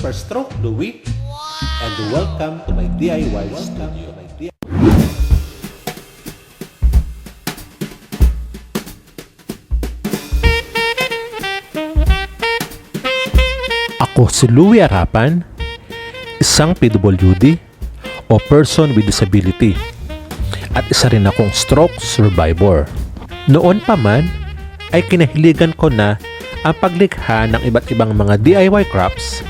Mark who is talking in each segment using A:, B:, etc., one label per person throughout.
A: Super Stroke Louie, and welcome to my DIY studio. Ako si Louie Arapan, isang PWD o person with disability, at isa rin akong stroke survivor. Noon pa man ay kinahiligan ko na ang paglikha ng iba't ibang mga DIY crafts,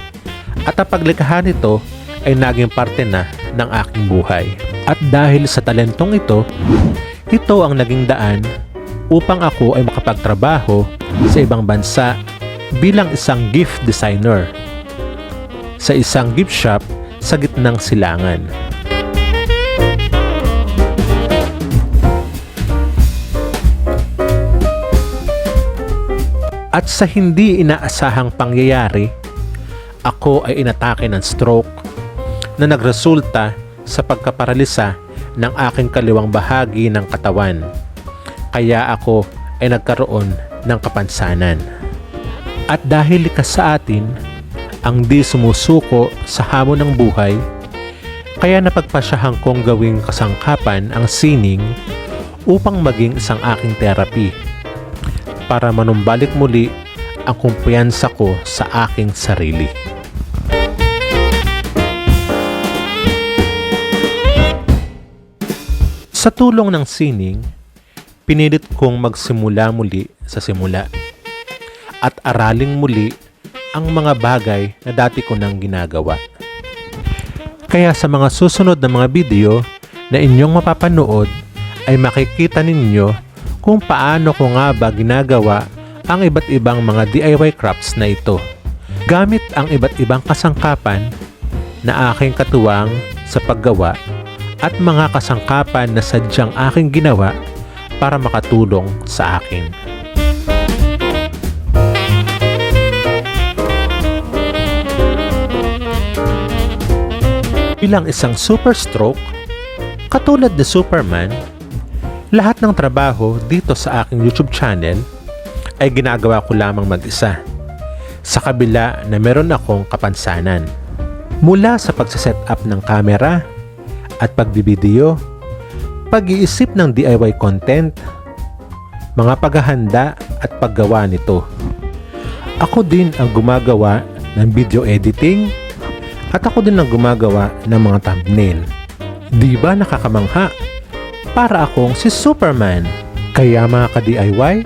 A: at ang paglikha nito ay naging parte na ng aking buhay. At dahil sa talentong ito ang naging daan upang ako ay makapagtrabaho sa ibang bansa bilang isang gift designer sa isang gift shop sa gitnang silangan. At sa hindi inaasahang pangyayari, ako ay inatake ng stroke na nagresulta sa pagkaparalisa ng aking kaliwang bahagi ng katawan. Kaya ako ay nagkaroon ng kapansanan. At dahil likas sa atin ang di sumusuko sa hamon ng buhay, kaya napagpasyahan kong gawing kasangkapan ang sining upang maging isang aking therapy, para manumbalik muli ang kumpiyansa ko sa aking sarili. Sa tulong ng sining, pinilit kong magsimula muli sa simula at araling muli ang mga bagay na dati ko nang ginagawa. Kaya sa mga susunod na mga video na inyong mapapanood ay makikita ninyo kung paano ko nga ba ginagawa ang iba't ibang mga DIY crafts na ito, gamit ang iba't ibang kasangkapan na aking katuwang sa paggawa at mga kasangkapan na sadyang aking ginawa para makatulong sa akin. Bilang isang super stroke, katulad ni Superman, lahat ng trabaho dito sa aking YouTube channel ay ginagawa ko lamang mag-isa, sa kabila na meron akong kapansanan. Mula sa pagsaset up ng camera at pagbibideo, pag-iisip ng DIY content, mga paghahanda at paggawa nito. Ako din ang gumagawa ng video editing, at ako din ang gumagawa ng mga thumbnail. Di ba nakakamangha? Para akong si Superman. Kaya mga ka-DIY,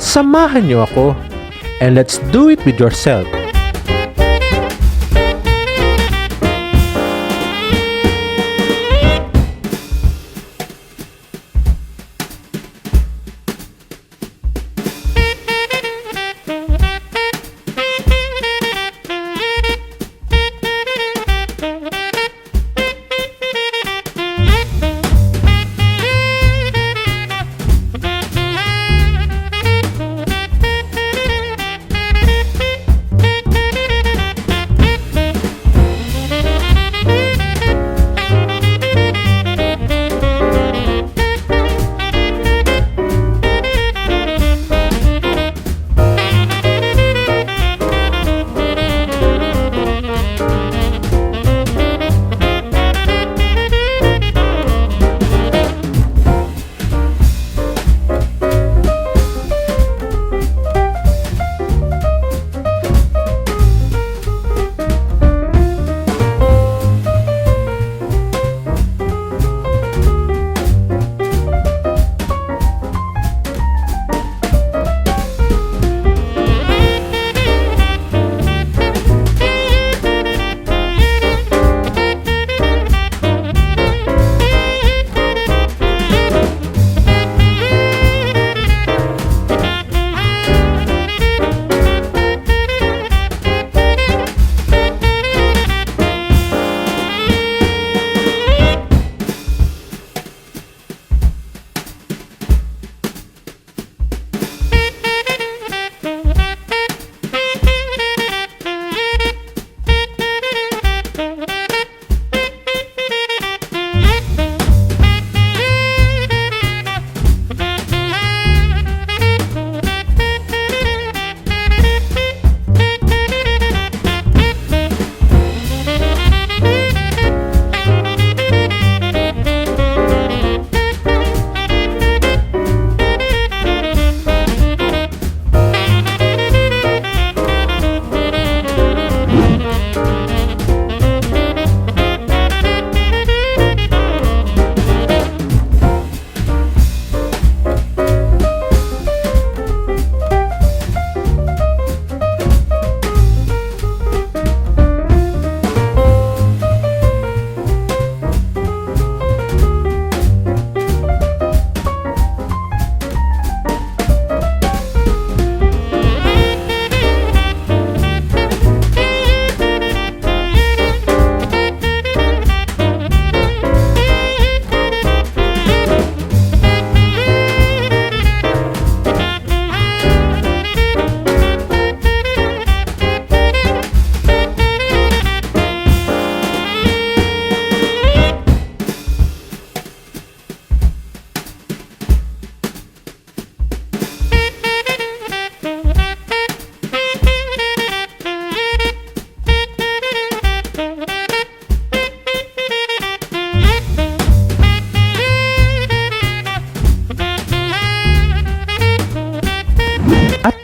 A: samahan niyo ako and let's do it with yourself.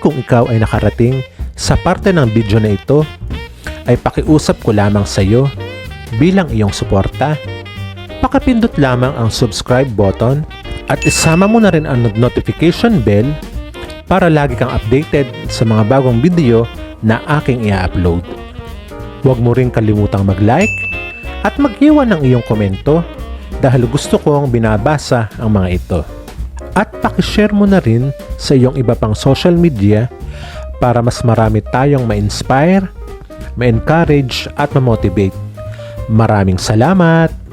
A: kung ikaw ay nakarating sa parte ng video na ito, ay pakiusap ko lamang sa iyo bilang iyong suporta. Pakapindot lamang ang subscribe button at isama mo na rin ang notification bell para lagi kang updated sa mga bagong video na aking i-upload. Huwag mo rin kalimutang mag-like at mag-iwan ng iyong komento dahil gusto kong binabasa ang mga ito. At pakishare mo na rin sa iyong iba pang social media para mas marami tayong ma-inspire, ma-encourage at ma-motivate. Maraming salamat!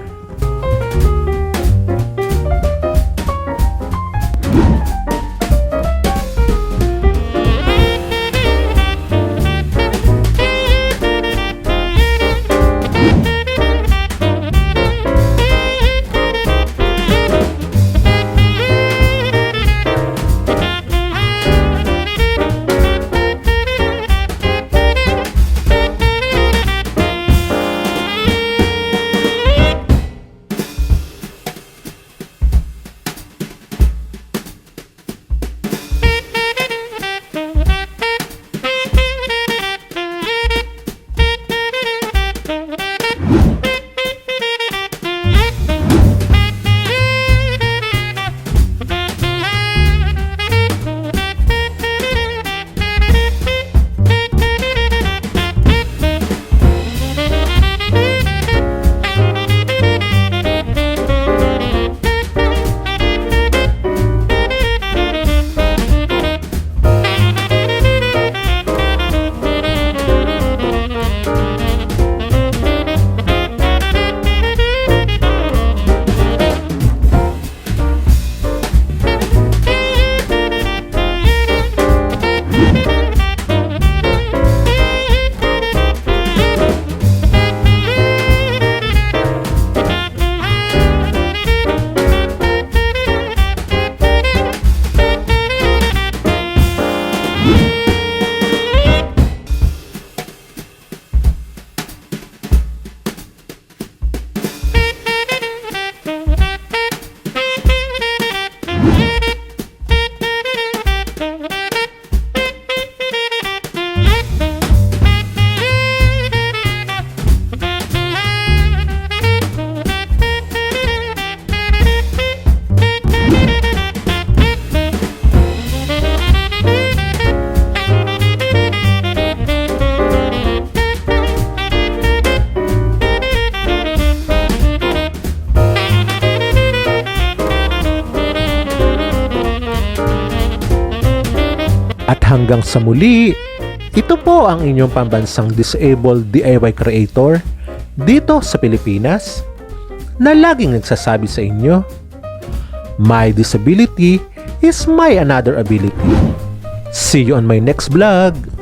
A: At hanggang sa muli, ito po ang inyong pambansang disabled DIY creator dito sa Pilipinas na laging nagsasabi sa inyo, my disability is my another ability. See you on my next vlog!